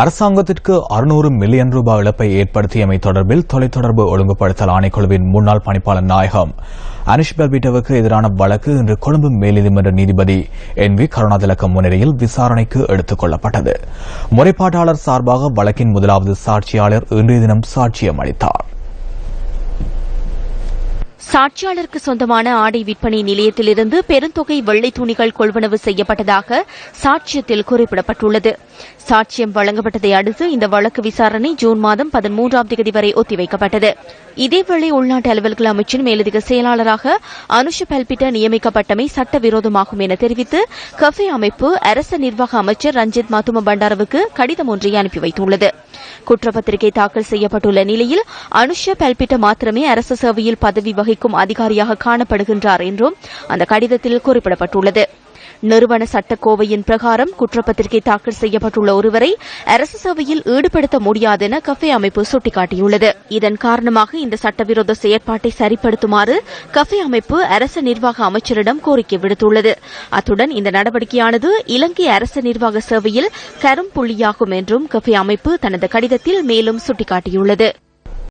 அரசாங்கத்திற்கு 600 மில்லியன் ரூபாய் இழப்பை ஏற்படுத்தியமை தொடர்பில் தொலைத்தொடர்பு ஒழுங்குபடுத்தல் ஆணைக்குழுவின் முன்னாள் பணிப்பாளர் நாயகம் அனிஷ் பெல்பிட்டவுக்கு எதிரான வழக்கு இன்று கொழும்பு மேல்நீதிமன்ற நீதிபதி NV கருணாதிலக்க முன்னிலையில் விசாரணைக்கு எடுத்துக் கொள்ளப்பட்டது. முறைப்பாட்டாளர் சார்பாக வழக்கின் முதலாவது சாட்சியாளர் இன்றைய தினம் சாட்சியம் அளித்தார். சாட்சியாளருக்கு சொந்தமான ஆடை விற்பனை நிலையத்திலிருந்து பெருந்தொகை வெள்ளை துணிகள் கொள்வனவு செய்யப்பட்டதாக சாட்சியத்தில் குறிப்பிடப்பட்டுள்ளது. சாட்சியம் வழங்கப்பட்டதை அடுத்து இந்த வழக்கு விசாரணை ஜூன் மாதம் 13ஆம் தேதி வரை ஒத்திவைக்கப்பட்டது. இதேவேளை உள்நாட்டு அலுவல்கள் அமைச்சின் மேலதிக செயலாளராக அனுஷ பெல்பிட்ட நியமிக்கப்பட்டமை சட்டவிரோதமாகும் என தெரிவித்து கஃபே அமைப்பு அரச நிர்வாக அமைச்சர் ரஞ்சித் மத்தும பண்டாரவுக்கு கடிதம் ஒன்றை அனுப்பி வைத்துள்ளது. குற்றப்பத்திரிகை தாக்கல் செய்யப்பட்டுள்ள நிலையில் அனுஷ பெல்பிட்ட மாத்திரமே அரசு சேவையில் பதவி வகிக்கும் அதிகாரியாக காணப்படுகின்றார் என்றும் அந்த கடிதத்தில் குறிப்பிடப்பட்டுள்ளது. நிறுவன சட்டக்கோவையின் பிரகாரம் குற்றப்பத்திரிகை தாக்கல் செய்யப்பட்டுள்ள ஒருவரை அரசு சேவையில் ஈடுபடுத்த முடியாது என கஃபே அமைப்பு சுட்டிக்காட்டியுள்ளது. இதன் காரணமாக இந்த சட்டவிரோத செயற்பாட்டை சரிப்படுத்துமாறு கஃபே அமைப்பு அரசு நிர்வாக அமைச்சரிடம் கோரிக்கை விடுத்துள்ளது. அத்துடன் இந்த நடவடிக்கையானது இலங்கை அரசு நிர்வாக சேவையில் கரும் புள்ளியாகும் என்றும் கஃபே அமைப்பு தனது கடிதத்தில் மேலும் சுட்டிக்காட்டியுள்ளது.